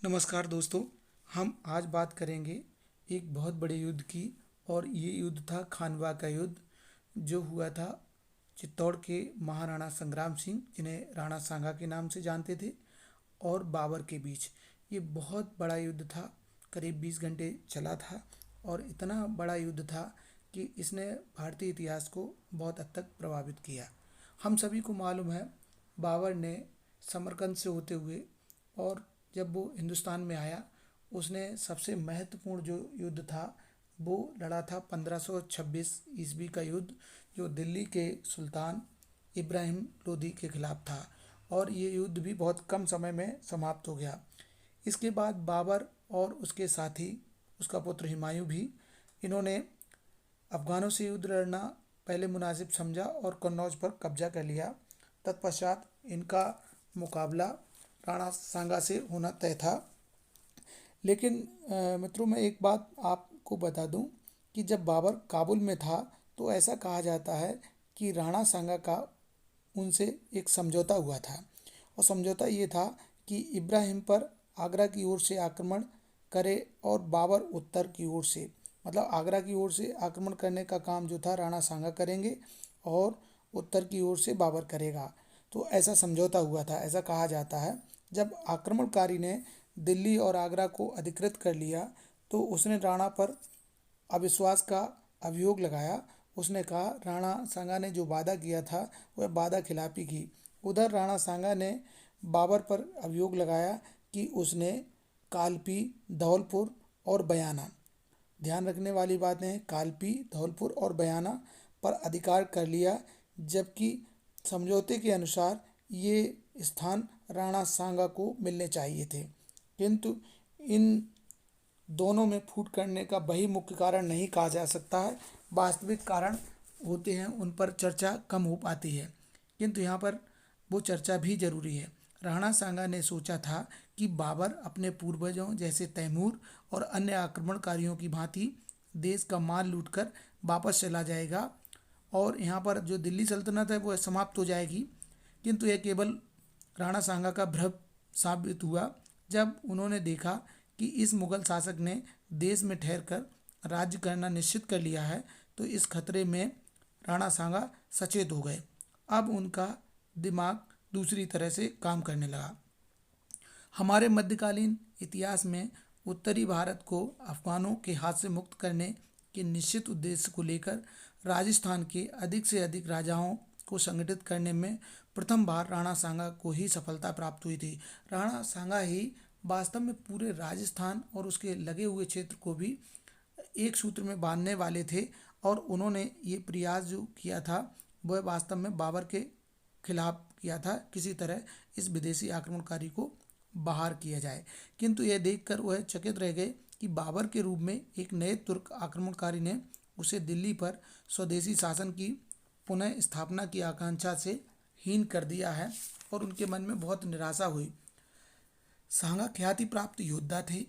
नमस्कार दोस्तों। हम आज बात करेंगे एक बहुत बड़े युद्ध की। और ये युद्ध था खानवा का युद्ध, जो हुआ था चित्तौड़ के महाराणा संग्राम सिंह, जिन्हें राणा सांगा के नाम से जानते थे, और बाबर के बीच। ये बहुत बड़ा युद्ध था, करीब 20 घंटे चला था। और इतना बड़ा युद्ध था कि इसने भारतीय इतिहास को बहुत हद तक प्रभावित किया। हम सभी को मालूम है, बाबर ने समरकंद से होते हुए, और जब वो हिंदुस्तान में आया, उसने सबसे महत्वपूर्ण जो युद्ध था वो लड़ा था 1526 ईस्वी का युद्ध, जो दिल्ली के सुल्तान इब्राहिम लोदी के खिलाफ था। और ये युद्ध भी बहुत कम समय में समाप्त हो गया। इसके बाद बाबर और उसके साथी, उसका पुत्र हुमायूं भी, इन्होंने अफगानों से युद्ध लड़ना पहले मुनासिब समझा और कन्नौज पर कब्जा कर लिया। तत्पश्चात इनका मुकाबला राणा सांगा से होना तय था। लेकिन मित्रों, मैं एक बात आपको बता दूं कि जब बाबर काबुल में था, तो ऐसा कहा जाता है कि राणा सांगा का उनसे एक समझौता हुआ था। और समझौता ये था कि इब्राहिम पर आगरा की ओर से आक्रमण करे और बाबर उत्तर की ओर से, मतलब आगरा की ओर से आक्रमण करने का काम जो था राणा सांगा करेंगे, और उत्तर की ओर से बाबर करेगा। तो ऐसा समझौता हुआ था, ऐसा कहा जाता है। जब आक्रमणकारी ने दिल्ली और आगरा को अधिकृत कर लिया, तो उसने राणा पर अविश्वास का अभियोग लगाया। उसने कहा राणा सांगा ने जो वादा किया था वह वादा खिलाफी की। उधर राणा सांगा ने बाबर पर अभियोग लगाया कि उसने कालपी, धौलपुर और बयाना, ध्यान रखने वाली बातें हैं, कालपी, धौलपुर और बयाना पर अधिकार कर लिया, जबकि समझौते के अनुसार ये स्थान राणा सांगा को मिलने चाहिए थे। किंतु इन दोनों में फूट करने का वही मुख्य कारण नहीं कहा जा सकता है। वास्तविक कारण होते हैं, उन पर चर्चा कम हो पाती है, किंतु यहाँ पर वो चर्चा भी जरूरी है। राणा सांगा ने सोचा था कि बाबर अपने पूर्वजों जैसे तैमूर और अन्य आक्रमणकारियों की भांति देश का माल लूटकर वापस चला जाएगा, और यहाँ पर जो दिल्ली सल्तनत है वो समाप्त हो जाएगी। किंतु यह केवल राणा सांगा का भ्रम साबित हुआ, जब उन्होंने देखा कि इस मुगल शासक ने देश में ठहरकर राज्य करना निश्चित कर लिया है। तो इस खतरे में राणा सांगा सचेत हो गए। अब उनका दिमाग दूसरी तरह से काम करने लगा। हमारे मध्यकालीन इतिहास में उत्तरी भारत को अफगानों के हाथ से मुक्त करने के निश्चित उद्देश्य को लेकर राजस्थान के अधिक से अधिक राजाओं को संगठित करने में प्रथम बार राणा सांगा को ही सफलता प्राप्त हुई थी। राणा सांगा ही वास्तव में पूरे राजस्थान और उसके लगे हुए क्षेत्र को भी एक सूत्र में बांधने वाले थे। और उन्होंने ये प्रयास जो किया था वह वास्तव में बाबर के खिलाफ किया था, किसी तरह इस विदेशी आक्रमणकारी को बाहर किया जाए। किंतु यह देखकर वह चकित रह गए कि बाबर के रूप में एक नए तुर्क आक्रमणकारी ने उसे दिल्ली पर स्वदेशी शासन की पुनः स्थापना की आकांक्षा से हीन कर दिया है, और उनके मन में बहुत निराशा हुई। सांगा ख्याति प्राप्त योद्धा थे,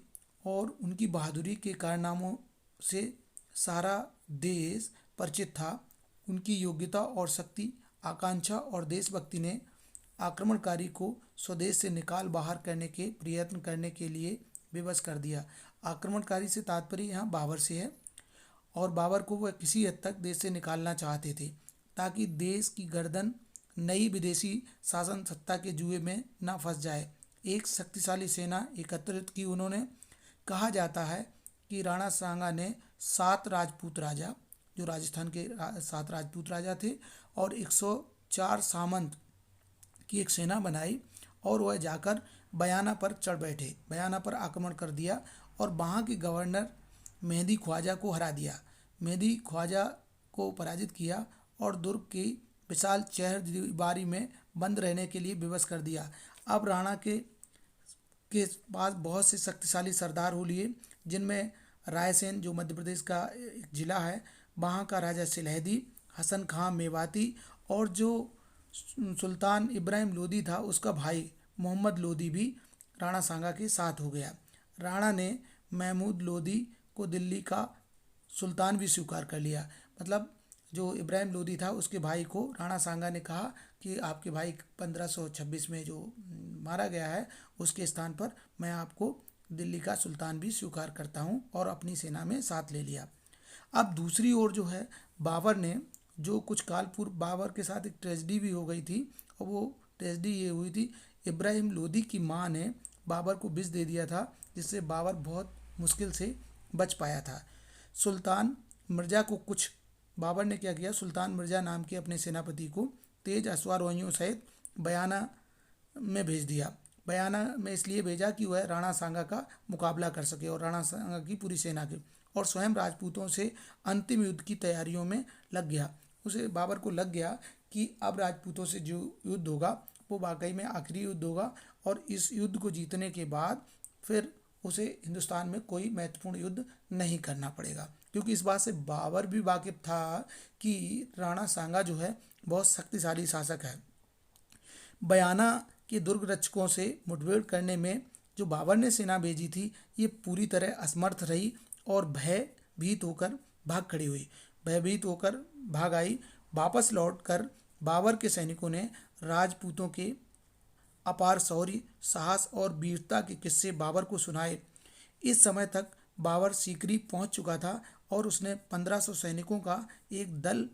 और उनकी बहादुरी के कारनामों से सारा देश परिचित था। उनकी योग्यता और शक्ति, आकांक्षा और देशभक्ति ने आक्रमणकारी को स्वदेश से निकाल बाहर करने के प्रयत्न करने के लिए विवश कर दिया। आक्रमणकारी से तात्पर्य यहाँ बाबर से है, और बाबर को वह किसी हद तक देश से निकालना चाहते थे, ताकि देश की गर्दन नई विदेशी शासन सत्ता के जुए में न फंस जाए। एक शक्तिशाली सेना एकत्रित की उन्होंने। कहा जाता है कि राणा सांगा ने 7 राजपूत राजा, जो राजस्थान के 7 राजपूत राजा थे, और 104 सामंत की एक सेना बनाई, और वह जाकर बयाना पर चढ़ बैठे, बयाना पर आक्रमण कर दिया, और वहाँ के गवर्नर मेहदी ख्वाजा को हरा दिया। मेहदी ख्वाजा को पराजित किया और दुर्ग की विशाल चहर दीवारी में बंद रहने के लिए विवश कर दिया। अब राणा के पास बहुत से शक्तिशाली सरदार हो लिए, जिनमें रायसेन, जो मध्य प्रदेश का एक जिला है, वहाँ का राजा सिलहदी, हसन खां मेवाती, और जो सुल्तान इब्राहिम लोदी था उसका भाई मोहम्मद लोदी भी राणा सांगा के साथ हो गया। राणा ने महमूद लोदी को दिल्ली का सुल्तान भी स्वीकार कर लिया। मतलब जो इब्राहिम लोदी था उसके भाई को राणा सांगा ने कहा कि आपके भाई 1526 में जो मारा गया है उसके स्थान पर मैं आपको दिल्ली का सुल्तान भी स्वीकार करता हूं, और अपनी सेना में साथ ले लिया। अब दूसरी ओर जो है बाबर ने, जो कुछ काल पूर्व बाबर के साथ एक ट्रेजेडी भी हो गई थी, और वो ट्रेजेडी ये हुई थी, इब्राहिम लोदी की मां ने बाबर को विष दे दिया था, जिससे बाबर बहुत मुश्किल से बच पाया था। सुल्तान मिर्ज़ा को कुछ बाबर ने क्या किया, सुल्तान मिर्ज़ा नाम के अपने सेनापति को तेज अश्वारोहियों सहित बयाना में भेज दिया। बयाना में इसलिए भेजा कि वह राणा सांगा का मुकाबला कर सके, और राणा सांगा की पूरी सेना के, और स्वयं राजपूतों से अंतिम युद्ध की तैयारियों में लग गया। उसे बाबर को लग गया कि अब राजपूतों से जो युद्ध होगा वो वाकई में आखिरी युद्ध होगा, और इस युद्ध को जीतने के बाद फिर उसे हिंदुस्तान में कोई महत्वपूर्ण युद्ध नहीं करना पड़ेगा, क्योंकि इस बात से बाबर भी वाकिफ था कि राणा सांगा जो है बहुत शक्तिशाली शासक है। बयाना के दुर्ग रक्षकों से मुठभेड़ करने में जो बाबर ने सेना भेजी थी ये पूरी तरह असमर्थ रही, और भयभीत होकर भाग खड़ी हुई, भयभीत होकर भाग आई। वापस लौटकर बाबर के सैनिकों ने राजपूतों के अपार शौर्य, साहस और वीरता के किस्से बाबर को सुनाए। इस समय तक बाबर सीकरी पहुंच चुका था, और उसने 1500 सैनिकों का एक दल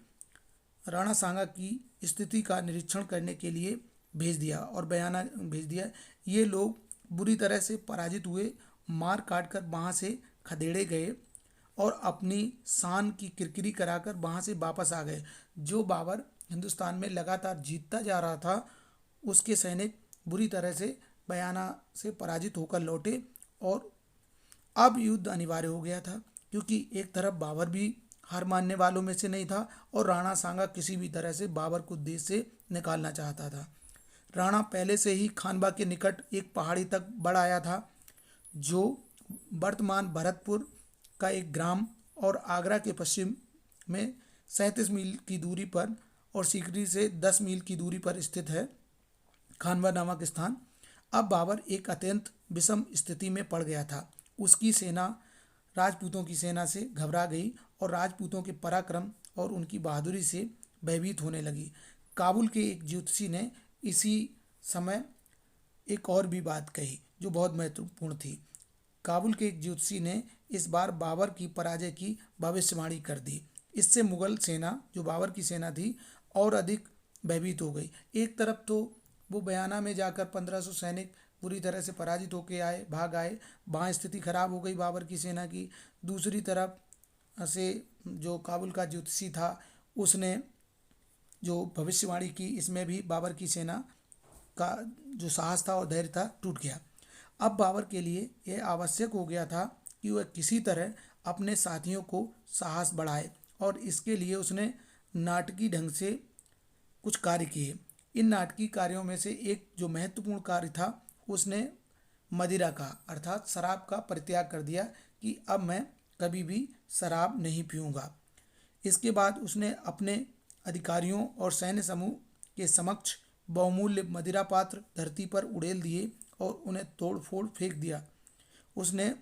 राणा सांगा की स्थिति का निरीक्षण करने के लिए भेज दिया, और बयाना भेज दिया। ये लोग बुरी तरह से पराजित हुए, मार काट कर वहाँ से खदेड़े गए, और अपनी शान की किरकिरी कराकर वहाँ से वापस आ गए। जो बाबर हिंदुस्तान में लगातार जीतता जा रहा था, उसके सैनिक बुरी तरह से बयाना से पराजित होकर लौटे, और अब युद्ध अनिवार्य हो गया था, क्योंकि एक तरफ बाबर भी हार मानने वालों में से नहीं था, और राणा सांगा किसी भी तरह से बाबर को देश से निकालना चाहता था। राणा पहले से ही खानवा के निकट एक पहाड़ी तक बढ़ आया था, जो वर्तमान भरतपुर का एक ग्राम और आगरा के पश्चिम में 37 मील की दूरी पर और सीकरी से 10 मील की दूरी पर स्थित है। खानवा नामक स्थान अब बाबर एक अत्यंत विषम स्थिति में पड़ गया था। उसकी सेना राजपूतों की सेना से घबरा गई, और राजपूतों के पराक्रम और उनकी बहादुरी से भयभीत होने लगी। काबुल के एक ज्योतिषी ने इसी समय एक और भी बात कही जो बहुत महत्वपूर्ण थी। काबुल के एक ज्योतिषी ने इस बार बाबर की पराजय की भविष्यवाणी कर दी। इससे मुगल सेना, जो बाबर की सेना थी, और अधिक भयभीत हो गई। एक तरफ तो वो बयाना में जाकर 1500 सैनिक पूरी तरह से पराजित होके भाग आए, वहाँ स्थिति खराब हो गई बाबर की सेना की। दूसरी तरफ से जो काबुल का ज्योतिषी था उसने जो भविष्यवाणी की, इसमें भी बाबर की सेना का जो साहस था और धैर्य था टूट गया। अब बाबर के लिए यह आवश्यक हो गया था कि वह किसी तरह अपने साथियों को साहस बढ़ाए, और इसके लिए उसने नाटकीय ढंग से कुछ कार्य किए। इन नाटकीय कार्यों में से एक जो महत्वपूर्ण कार्य था, उसने मदिरा का अर्थात शराब का परित्याग कर दिया कि अब मैं कभी भी शराब नहीं पीऊँगा। इसके बाद उसने अपने अधिकारियों और सैन्य समूह के समक्ष बहुमूल्य मदिरा पात्र धरती पर उड़ेल दिए और उन्हें तोड़ फोड़ फेंक दिया। उसने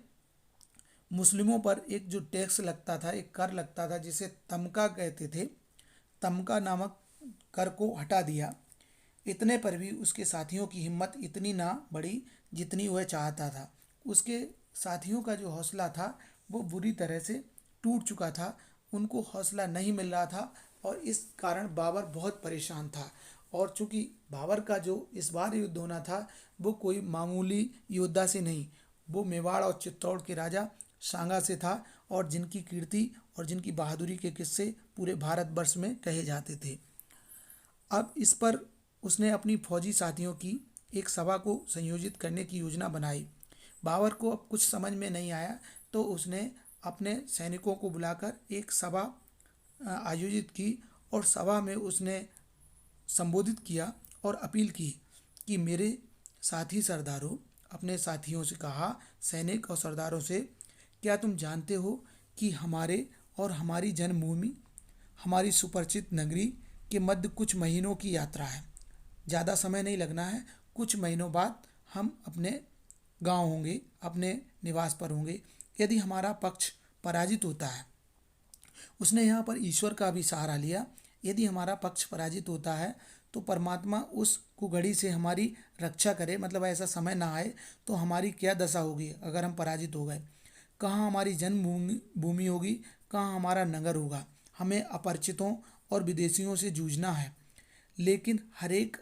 मुस्लिमों पर एक जो टैक्स लगता था, एक कर लगता था जिसे तमका कहते थे, तमका नामक कर को हटा दिया। इतने पर भी उसके साथियों की हिम्मत इतनी ना बढ़ी जितनी वह चाहता था। उसके साथियों का जो हौसला था वो बुरी तरह से टूट चुका था, उनको हौसला नहीं मिल रहा था, और इस कारण बाबर बहुत परेशान था। और चूंकि बाबर का जो इस बार युद्ध होना था वो कोई मामूली योद्धा से नहीं, वो मेवाड़ और चित्तौड़ के राजा सांगा से था, और जिनकी कीर्ति और जिनकी बहादुरी के किस्से पूरे भारतवर्ष में कहे जाते थे। अब इस पर उसने अपनी फौजी साथियों की एक सभा को संयोजित करने की योजना बनाई। बाबर को अब कुछ समझ में नहीं आया, तो उसने अपने सैनिकों को बुलाकर एक सभा आयोजित की, और सभा में उसने संबोधित किया और अपील की कि मेरे साथी सरदारों, अपने साथियों से कहा, सैनिक और सरदारों से, क्या तुम जानते हो कि हमारे और हमारी जन्मभूमि, हमारी सुपरिचित नगरी के मध्य कुछ महीनों की यात्रा है। ज़्यादा समय नहीं लगना है, कुछ महीनों बाद हम अपने गांव होंगे, अपने निवास पर होंगे। यदि हमारा पक्ष पराजित होता है उसने यहाँ पर ईश्वर का भी सहारा लिया। यदि हमारा पक्ष पराजित होता है तो परमात्मा उस कुघड़ी से हमारी रक्षा करे, मतलब ऐसा समय ना आए तो हमारी क्या दशा होगी अगर हम पराजित हो गए। कहाँ हमारी जन्मभूमि भूमि होगी, कहाँ हमारा नगर होगा। हमें अपरिचितों और विदेशियों से जूझना है, लेकिन हर एक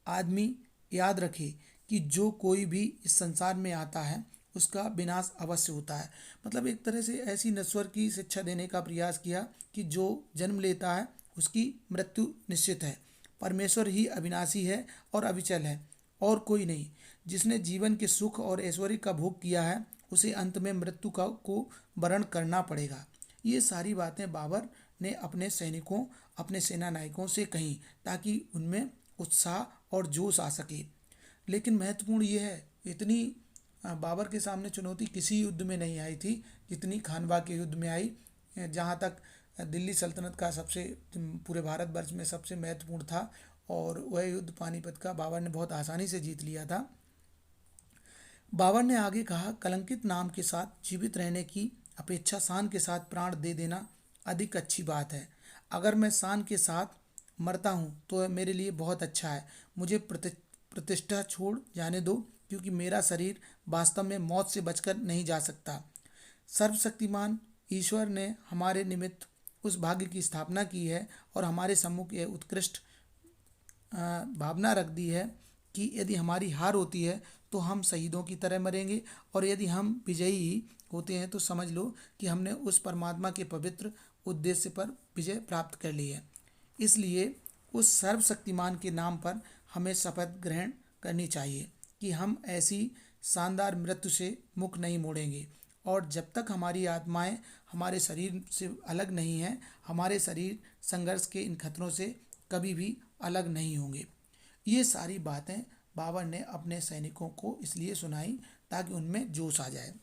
आदमी याद रखे कि जो कोई भी इस संसार में आता है उसका विनाश अवश्य होता है। मतलब एक तरह से ऐसी नश्वर की शिक्षा देने का प्रयास किया कि जो जन्म लेता है उसकी मृत्यु निश्चित है। परमेश्वर ही अविनाशी है और अविचल है, और कोई नहीं। जिसने जीवन के सुख और ऐश्वर्य का भोग किया है उसे अंत में मृत्यु का को वरण करना पड़ेगा। ये सारी बातें बाबर ने अपने सैनिकों, अपने सेना नायकों से कहीं, ताकि उनमें उत्साह और जोश आ सके। लेकिन महत्वपूर्ण ये है, इतनी बाबर के सामने चुनौती किसी युद्ध में नहीं आई थी जितनी खानवा के युद्ध में आई। जहाँ तक दिल्ली सल्तनत का सबसे पूरे भारतवर्ष में सबसे महत्वपूर्ण था, और वह युद्ध पानीपत का बाबर ने बहुत आसानी से जीत लिया था। बाबर ने आगे कहा, कलंकित नाम के साथ जीवित रहने की अपेक्षा शान के साथ प्राण दे देना अधिक अच्छी बात है। अगर मैं शान के साथ मरता हूँ तो मेरे लिए बहुत अच्छा है। मुझे प्रतिष्ठा छोड़ जाने दो, क्योंकि मेरा शरीर वास्तव में मौत से बचकर नहीं जा सकता। सर्वशक्तिमान ईश्वर ने हमारे निमित्त उस भाग्य की स्थापना की है और हमारे सम्मुख यह उत्कृष्ट भावना रख दी है कि यदि हमारी हार होती है तो हम शहीदों की तरह मरेंगे, और यदि हम विजयी होते हैं तो समझ लो कि हमने उस परमात्मा के पवित्र उद्देश्य पर विजय प्राप्त कर ली है। इसलिए उस सर्वशक्तिमान के नाम पर हमें शपथ ग्रहण करनी चाहिए कि हम ऐसी शानदार मृत्यु से मुख नहीं मोड़ेंगे, और जब तक हमारी आत्माएं हमारे शरीर से अलग नहीं हैं, हमारे शरीर संघर्ष के इन खतरों से कभी भी अलग नहीं होंगे। ये सारी बातें बाबर ने अपने सैनिकों को इसलिए सुनाई ताकि उनमें जोश आ जाए।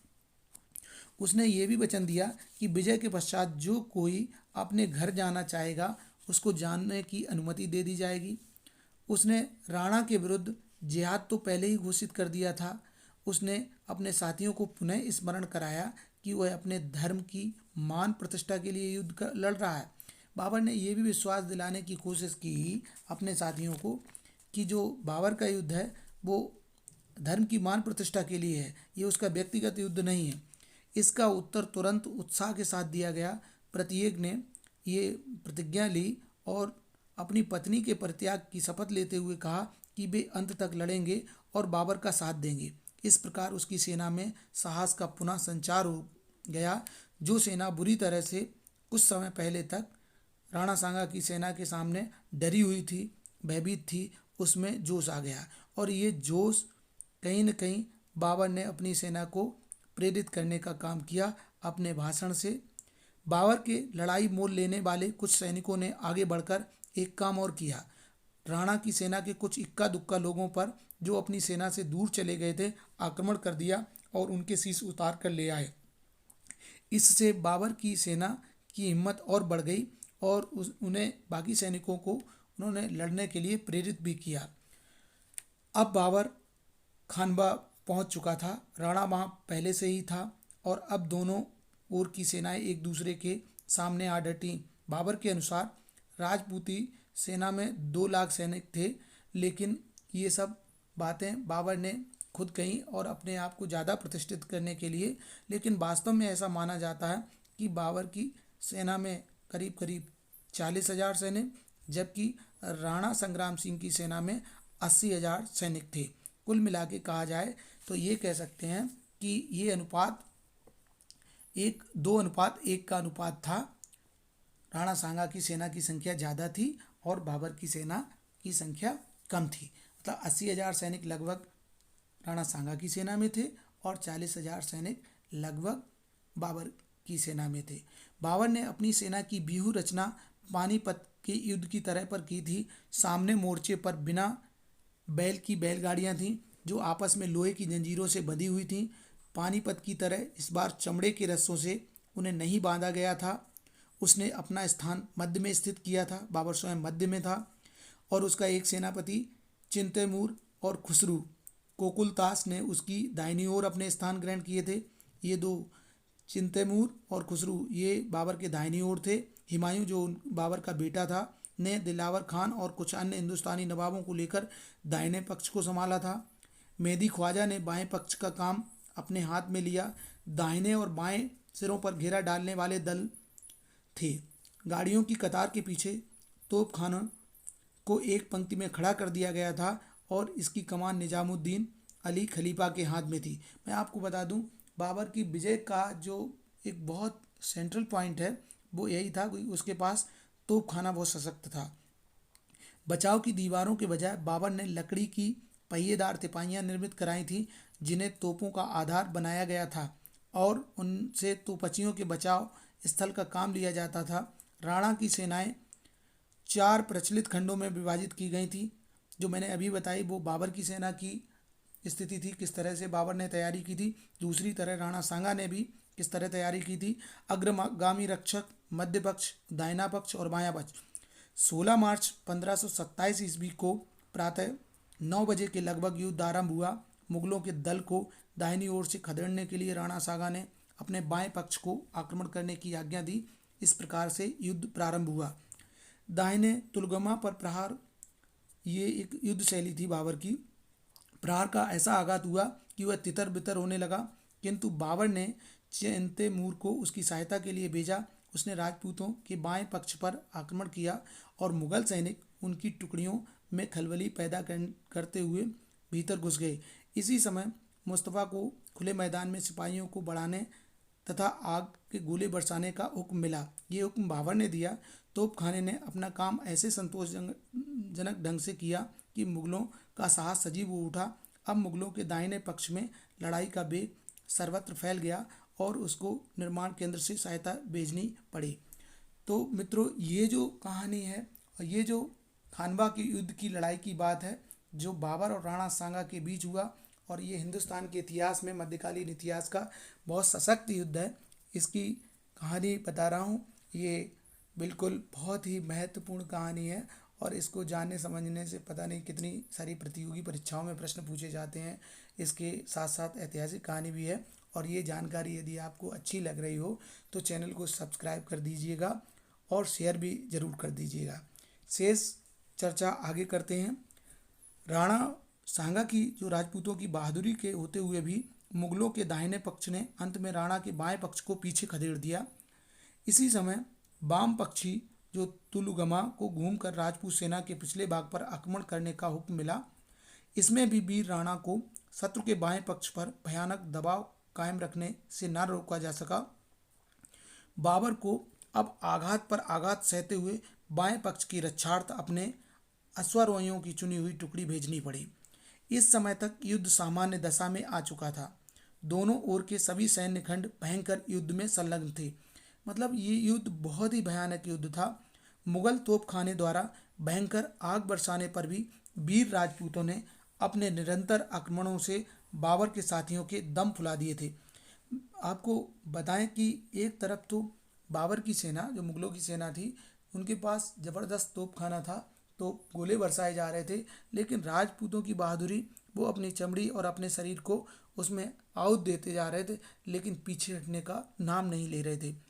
उसने ये भी वचन दिया कि विजय के पश्चात जो कोई अपने घर जाना चाहेगा उसको जाने की अनुमति दे दी जाएगी। उसने राणा के विरुद्ध जिहाद तो पहले ही घोषित कर दिया था। उसने अपने साथियों को पुनः स्मरण कराया कि वह अपने धर्म की मान प्रतिष्ठा के लिए लड़ रहा है। बाबर ने यह भी विश्वास दिलाने की कोशिश की अपने साथियों को कि जो बाबर का युद्ध है वो धर्म की मान प्रतिष्ठा के लिए है, ये उसका व्यक्तिगत युद्ध नहीं है। इसका उत्तर तुरंत उत्साह के साथ दिया गया। प्रत्येक ने ये प्रतिज्ञा ली और अपनी पत्नी के परित्याग की शपथ लेते हुए कहा कि वे अंत तक लड़ेंगे और बाबर का साथ देंगे। इस प्रकार उसकी सेना में साहस का पुनः संचार हो गया। जो सेना बुरी तरह से कुछ समय पहले तक राणा सांगा की सेना के सामने डरी हुई थी, भयभीत थी, उसमें जोश आ गया। और ये जोश कहीं न कहीं बाबर ने अपनी सेना को प्रेरित करने का काम किया अपने भाषण से। बाबर के लड़ाई मोल लेने वाले कुछ सैनिकों ने आगे बढ़कर एक काम और किया। राणा की सेना के कुछ इक्का दुक्का लोगों पर जो अपनी सेना से दूर चले गए थे आक्रमण कर दिया और उनके शीश उतार कर ले आए। इससे बाबर की सेना की हिम्मत और बढ़ गई और उन्हें बाकी सैनिकों को उन्होंने लड़ने के लिए प्रेरित भी किया। अब बाबर खानवा पहुंच चुका था। राणा वहां पहले से ही था और अब दोनों ओर की सेनाएं एक दूसरे के सामने आ डटी। बाबर के अनुसार राजपूती सेना में 2 लाख सैनिक थे, लेकिन ये सब बातें बाबर ने खुद कही और अपने आप को ज़्यादा प्रतिष्ठित करने के लिए। लेकिन वास्तव में ऐसा माना जाता है कि बाबर की सेना में करीब करीब 40,000 सैनिक, जबकि राणा संग्राम सिंह की सेना में 80,000 सैनिक थे। कुल मिला के कहा जाए तो ये कह सकते हैं कि ये अनुपात 2:1 का अनुपात था। राणा सांगा की सेना की संख्या ज़्यादा थी और बाबर की सेना की संख्या कम थी। मतलब 80,000 सैनिक लगभग राणा सांगा की सेना में थे और 40,000 सैनिक लगभग बाबर की सेना में थे। बाबर ने अपनी सेना की व्यूह रचना पानीपत के युद्ध की तरह पर की थी। सामने मोर्चे पर बिना बैल की बैलगाड़ियां थीं जो आपस में लोहे की जंजीरों से बंधी हुई थीं। पानीपत की तरह इस बार चमड़े के रस्सों से उन्हें नहीं बांधा गया था। उसने अपना स्थान मध्य में स्थित किया था। बाबर स्वयं मध्य में था और उसका एक सेनापति चिंतैमूर और खुसरू कोकुलतास ने उसकी दाहिनी ओर अपने स्थान ग्रहण किए थे। ये 2 चिंतैमूर और खुसरू ये बाबर के दाहिनी ओर थे। हुमायूं जो बाबर का बेटा था ने दिलावर खान और कुछ अन्य हिंदुस्तानी नवाबों को लेकर दाहिने पक्ष को संभाला था। मेहदी ख्वाजा ने बाएं पक्ष का काम अपने हाथ में लिया। दाहिने और बाएं सिरों पर घेरा डालने वाले दल थे। गाड़ियों की कतार के पीछे तोपखाना को एक पंक्ति में खड़ा कर दिया गया था और इसकी कमान निजामुद्दीन अली खलीफा के हाथ में थी। मैं आपको बता दूं, बाबर की विजय का जो एक बहुत सेंट्रल पॉइंट है वो यही था कि उसके पास तोपखाना बहुत सशक्त था। बचाव की दीवारों के बजाय बाबर ने लकड़ी की पहिएदार तिपाहियां निर्मित कराई थी जिन्हें तोपों का आधार बनाया गया था और उनसे तोपचियों के बचाव स्थल का काम लिया जाता था। राणा की सेनाएं 4 प्रचलित खंडों में विभाजित की गई थी। जो मैंने अभी बताई वो बाबर की सेना की स्थिति थी, किस तरह से बाबर ने तैयारी की थी। दूसरी तरह राणा सांगा ने भी किस तरह तैयारी की थी। अग्रगामी रक्षक, मध्य पक्ष, दाहिना पक्ष और बायां पक्ष। 16 मार्च 1527 ईस्वी को प्रातः 9 बजे के लगभग युद्ध आरंभ हुआ। मुगलों के दल को दाहिनी ओर से खदेड़ने के लिए राणा सांगा ने अपने बाएं पक्ष को आक्रमण करने की आज्ञा दी। इस प्रकार से युद्ध प्रारंभ हुआ। दाहिने तुलगमा पर प्रहार, ये एक युद्ध शैली थी बाबर की। प्रहार का ऐसा आघात हुआ कि वह तितर बितर होने लगा, किंतु बाबर ने तैमूर को उसकी सहायता के लिए भेजा। उसने राजपूतों के बाएं पक्ष पर आक्रमण किया और मुगल सैनिक उनकी टुकड़ियों में खलबली पैदा करते हुए भीतर घुस गए। इसी समय मुस्तफ़ा को खुले मैदान में सिपाहियों को बढ़ाने तथा आग के गोले बरसाने का हुक्म मिला। ये हुक्म बाबर ने दिया। तोपखाने ने अपना काम ऐसे संतोषजनक ढंग से किया कि मुगलों का साहस सजीव हो उठा। अब मुगलों के दाहिने पक्ष में लड़ाई का वेग सर्वत्र फैल गया और उसको निर्माण केंद्र से सहायता भेजनी पड़ी। तो मित्रों, ये जो कहानी है और ये जो खानवा के युद्ध की लड़ाई की बात है जो बाबर और राणा सांगा के बीच हुआ, और ये हिंदुस्तान के इतिहास में, मध्यकालीन इतिहास का बहुत सशक्त युद्ध है। इसकी कहानी बता रहा हूँ। ये बिल्कुल बहुत ही महत्वपूर्ण कहानी है और इसको जानने समझने से पता नहीं कितनी सारी प्रतियोगी परीक्षाओं में प्रश्न पूछे जाते हैं। इसके साथ साथ ऐतिहासिक कहानी भी है। और ये जानकारी यदि आपको अच्छी लग रही हो तो चैनल को सब्सक्राइब कर दीजिएगा और शेयर भी ज़रूर कर दीजिएगा। शेष चर्चा आगे करते हैं। राणा सांगा की जो राजपूतों की बहादुरी के होते हुए भी मुगलों के दाहिने पक्ष ने अंत में राणा के बाएं पक्ष को पीछे खदेड़ दिया। इसी समय वाम पक्षी जो तुलगमा को घूमकर राजपूत सेना के पिछले भाग पर आक्रमण करने का हुक्म मिला। इसमें भी वीर राणा को शत्रु के बाएं पक्ष पर भयानक दबाव कायम रखने से न रोका जा सका। बाबर को अब आघात पर आघात सहते हुए बाएं पक्ष की रक्षार्थ अपने अश्वारोहियों की चुनी हुई टुकड़ी भेजनी पड़ी। इस समय तक युद्ध सामान्य दशा में आ चुका था। दोनों ओर के सभी सैन्य खंड भयंकर युद्ध में संलग्न थे। मतलब ये युद्ध बहुत ही भयानक युद्ध था। मुगल तोपखाने द्वारा भयंकर आग बरसाने पर भी वीर राजपूतों ने अपने निरंतर आक्रमणों से बाबर के साथियों के दम फुला दिए थे। आपको बताएं कि एक तरफ तो बाबर की सेना, जो मुगलों की सेना थी, उनके पास ज़बरदस्त तोपखाना था, तो गोले बरसाए जा रहे थे, लेकिन राजपूतों की बहादुरी, वो अपनी चमड़ी और अपने शरीर को उसमें आहुत देते जा रहे थे, लेकिन पीछे हटने का नाम नहीं ले रहे थे।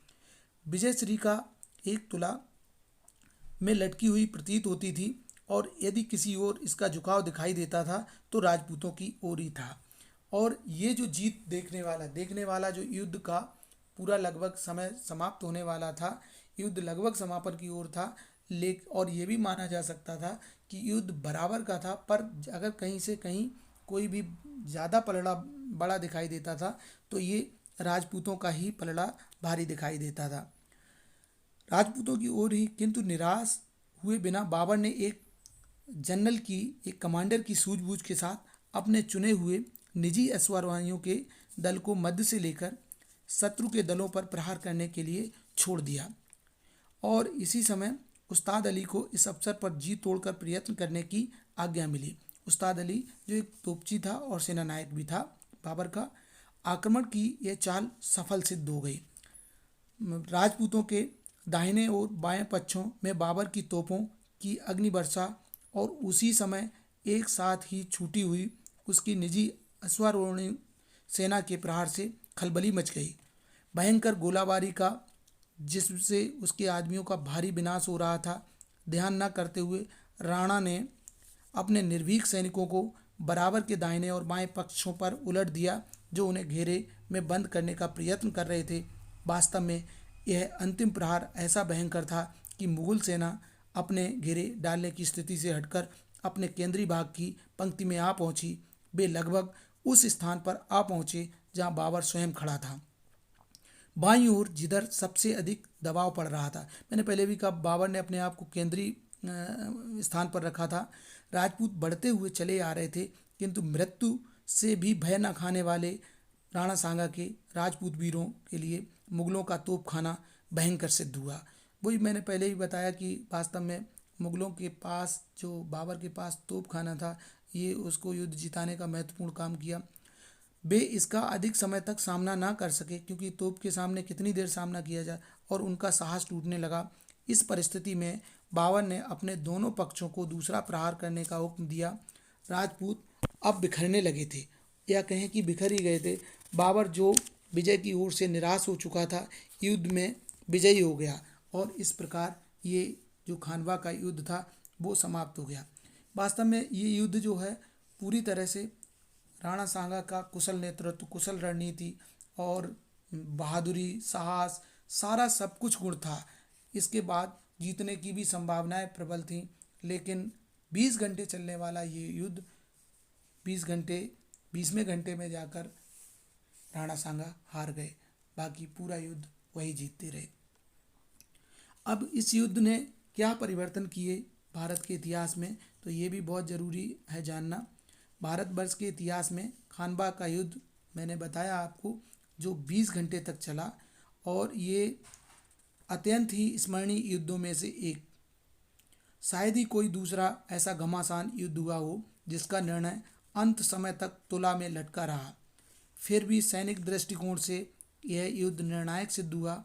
विजय श्री का एक तुला में लटकी हुई प्रतीत होती थी और यदि किसी ओर इसका झुकाव दिखाई देता था तो राजपूतों की ओर ही था। और ये जो जीत देखने वाला जो युद्ध का पूरा लगभग समय समाप्त होने वाला था, युद्ध लगभग समापन की ओर था। और ये भी माना जा सकता था कि युद्ध बराबर का था, पर अगर कहीं से कहीं कोई भी ज़्यादा पलड़ा बड़ा दिखाई देता था तो ये राजपूतों का ही पलड़ा भारी दिखाई देता था, राजपूतों की ओर ही। किंतु निराश हुए बिना बाबर ने एक कमांडर की सूझबूझ के साथ अपने चुने हुए निजी अश्वारोहियों के दल को मध्य से लेकर शत्रु के दलों पर प्रहार करने के लिए छोड़ दिया। और इसी समय उस्ताद अली को इस अवसर पर जी तोड़कर प्रयत्न करने की आज्ञा मिली। उस्ताद अली जो एक तोपची था और सेना नायक भी था बाबर का, आक्रमण की यह चाल सफल सिद्ध हो गई। राजपूतों के दाहिने और बाएं पक्षों में बाबर की तोपों की अग्नि वर्षा और उसी समय एक साथ ही छूटी हुई उसकी निजी अश्वारोहणी सेना के प्रहार से खलबली मच गई। भयंकर गोलाबारी का, जिससे उसके आदमियों का भारी विनाश हो रहा था, ध्यान न करते हुए राणा ने अपने निर्भीक सैनिकों को बराबर के दाहिने और बाएं पक्षों पर उलट दिया, जो उन्हें घेरे में बंद करने का प्रयत्न कर रहे थे। वास्तव में यह अंतिम प्रहार ऐसा भयंकर था कि मुगल सेना अपने घेरे डालने की स्थिति से हटकर अपने केंद्रीय भाग की पंक्ति में आ पहुंची। वे लगभग उस स्थान पर आ पहुंचे जहां बाबर स्वयं खड़ा था, बाईं ओर जिधर सबसे अधिक दबाव पड़ रहा था। मैंने पहले भी कहा, बाबर ने अपने आप को केंद्रीय स्थान पर रखा था। राजपूत बढ़ते हुए चले आ रहे थे, किंतु मृत्यु से भी भय न खाने वाले राणा सांगा के राजपूत वीरों के लिए मुगलों का तोपखाना भयंकर सिद्ध हुआ। वही मैंने पहले ही बताया कि वास्तव में मुगलों के पास, जो बाबर के पास तोपखाना था, ये उसको युद्ध जिताने का महत्वपूर्ण काम किया। वे इसका अधिक समय तक सामना ना कर सके, क्योंकि तोप के सामने कितनी देर सामना किया जाए, और उनका साहस टूटने लगा। इस परिस्थिति में बाबर ने अपने दोनों पक्षों को दूसरा प्रहार करने का हुक्म दिया। राजपूत अब बिखरने लगे थे, या कहें कि बिखर ही गए थे। बाबर, जो विजय की ओर से निराश हो चुका था, युद्ध में विजयी हो गया, और इस प्रकार ये जो खानवा का युद्ध था वो समाप्त हो गया। वास्तव में ये युद्ध जो है पूरी तरह से राणा सांगा का कुशल नेतृत्व, कुशल रणनीति और बहादुरी, साहस, सारा सब कुछ गुण था। इसके बाद जीतने की भी संभावनाएं प्रबल थीं, लेकिन 20 घंटे चलने वाला ये युद्ध 20वें घंटे में जाकर राणा सांगा हार गए। बाकी पूरा युद्ध वही जीतते रहे। अब इस युद्ध ने क्या परिवर्तन किए भारत के इतिहास में, तो ये भी बहुत ज़रूरी है जानना। भारतवर्ष के इतिहास में खानवा का युद्ध, मैंने बताया आपको, जो 20 घंटे तक चला, और ये अत्यंत ही स्मरणीय युद्धों में से एक। शायद ही कोई दूसरा ऐसा घमासान युद्ध हुआ हो जिसका निर्णय अंत समय तक तुला में लटका रहा। फिर भी सैनिक दृष्टिकोण से यह युद्ध निर्णायक सिद्ध हुआ।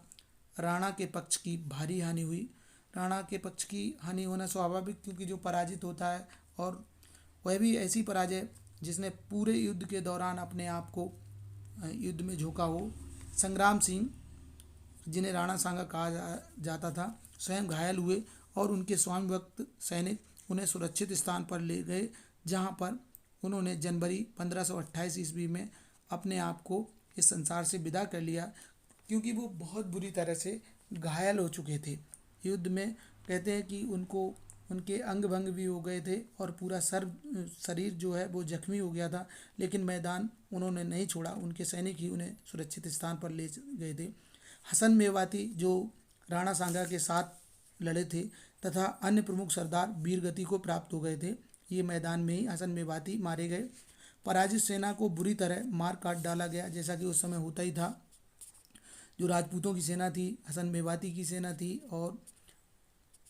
राणा के पक्ष की भारी हानि हुई। राणा के पक्ष की हानि होना स्वाभाविक, क्योंकि जो पराजित होता है, और वह भी ऐसी पराजय जिसने पूरे युद्ध के दौरान अपने आप को युद्ध में झोंका हो। संग्राम सिंह, जिन्हें राणा सांगा कहा जाता था, स्वयं घायल हुए, और उनके स्वामिभक्त सैनिक उन्हें सुरक्षित स्थान पर ले गए, जहां पर उन्होंने जनवरी 1528 ईस्वी में अपने आप को इस संसार से विदा कर लिया, क्योंकि वो बहुत बुरी तरह से घायल हो चुके थे युद्ध में। कहते हैं कि उनके अंग भंग भी हो गए थे, और पूरा शरीर जो है वो जख्मी हो गया था, लेकिन मैदान उन्होंने नहीं छोड़ा। उनके सैनिक ही उन्हें सुरक्षित स्थान पर ले गए थे। हसन मेवाती, जो राणा सांगा के साथ लड़े थे, तथा अन्य प्रमुख सरदार वीरगति को प्राप्त हो गए थे। ये मैदान में ही हसन मेवाती मारे गए। पराजित सेना को बुरी तरह मार काट डाला गया, जैसा कि उस समय होता ही था। जो राजपूतों की सेना थी, हसन मेवाती की सेना थी, और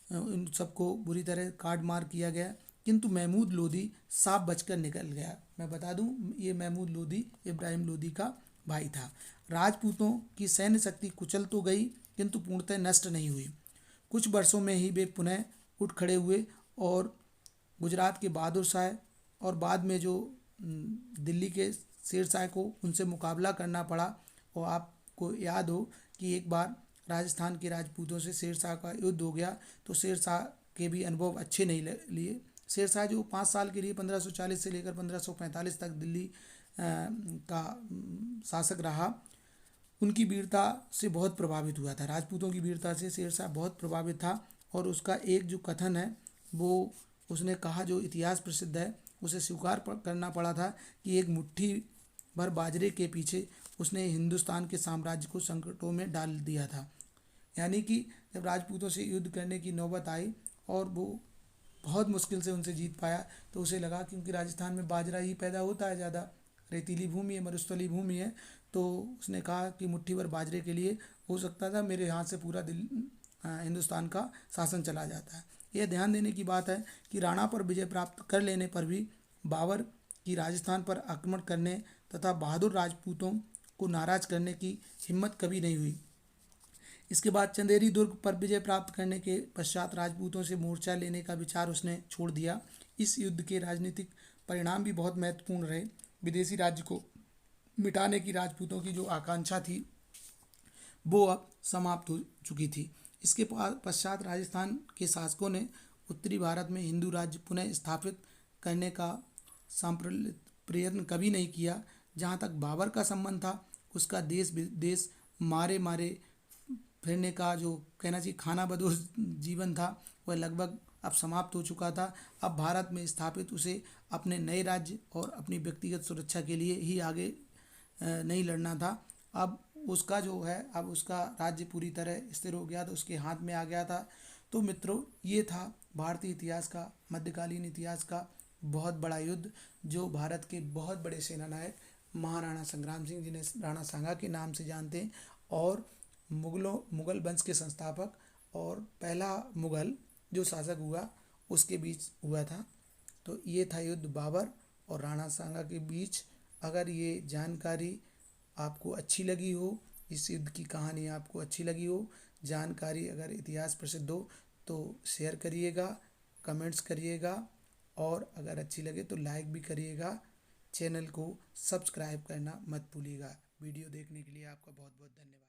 इन सबको बुरी तरह काट मार किया गया। किंतु महमूद लोदी साफ बचकर निकल गया। मैं बता दूं, ये महमूद लोदी इब्राहिम लोदी का भाई था। राजपूतों की सैन्य शक्ति कुचल तो गई, किंतु पूर्णतः नष्ट नहीं हुई। कुछ वर्षों में ही वे पुनः उठ खड़े हुए, और गुजरात के बहादुर शाह, और बाद में जो दिल्ली के शेर शाह को उनसे मुकाबला करना पड़ा। और आपको याद हो कि एक बार राजस्थान के राजपूतों से शेर शाह का युद्ध हो गया, तो शेर शाह के भी अनुभव अच्छे नहीं लिए। शेर शाह जो 5 साल के लिए 1540 से लेकर 1545 तक दिल्ली का शासक रहा, उनकी वीरता से बहुत प्रभावित हुआ था। राजपूतों की वीरता से शेर शाह बहुत प्रभावित था, और उसका एक जो कथन है वो उसने कहा, जो इतिहास प्रसिद्ध है, उसे स्वीकार करना पड़ा था कि एक मुट्ठी भर बाजरे के पीछे उसने हिंदुस्तान के साम्राज्य को संकटों में डाल दिया था। यानी कि जब राजपूतों से युद्ध करने की नौबत आई और वो बहुत मुश्किल से उनसे जीत पाया, तो उसे लगा, क्योंकि राजस्थान में बाजरा ही पैदा होता है, ज़्यादा रेतीली भूमि है, मरुस्थली भूमि है, तो उसने कहा कि मुट्ठी भर बाजरे के लिए हो सकता था मेरे हाथ से पूरा हिंदुस्तान का शासन चला जाता है। यह ध्यान देने की बात है कि राणा पर विजय प्राप्त कर लेने पर भी बाबर की राजस्थान पर आक्रमण करने तथा बहादुर राजपूतों को नाराज करने की हिम्मत कभी नहीं हुई। इसके बाद चंदेरी दुर्ग पर विजय प्राप्त करने के पश्चात राजपूतों से मोर्चा लेने का विचार उसने छोड़ दिया। इस युद्ध के राजनीतिक परिणाम भी बहुत महत्वपूर्ण रहे। विदेशी राज्य को मिटाने की राजपूतों की जो आकांक्षा थी, वो अब समाप्त हो चुकी थी। इसके पश्चात राजस्थान के शासकों ने उत्तरी भारत में हिंदू राज्य पुनः स्थापित करने का सांप्रदायिक प्रयत्न कभी नहीं किया। जहाँ तक बाबर का संबंध था, उसका देश विदेश मारे मारे फिरने का जो कहना चाहिए खाना बदोश जीवन था, वह लगभग अब समाप्त हो चुका था। अब भारत में स्थापित उसे अपने नए राज्य और अपनी व्यक्तिगत सुरक्षा के लिए ही आगे नहीं लड़ना था। अब उसका जो है, अब उसका राज्य पूरी तरह स्थिर हो गया था, उसके हाथ में आ गया था। तो मित्रों, ये था भारतीय इतिहास का, मध्यकालीन इतिहास का बहुत बड़ा युद्ध, जो भारत के बहुत बड़े सेनानायक महाराणा संग्राम सिंह, जिन्हें राणा सांगा के नाम से जानते हैं, और मुगल वंश के संस्थापक और पहला मुगल जो शासक हुआ, उसके बीच हुआ था। तो ये था युद्ध बाबर और राणा सांगा के बीच। अगर ये जानकारी आपको अच्छी लगी हो, इस युद्ध की कहानी आपको अच्छी लगी हो, जानकारी अगर इतिहास प्रसिद्ध हो, तो शेयर करिएगा, कमेंट्स करिएगा, और अगर अच्छी लगे तो लाइक भी करिएगा। चैनल को सब्सक्राइब करना मत भूलिएगा। वीडियो देखने के लिए आपका बहुत बहुत धन्यवाद।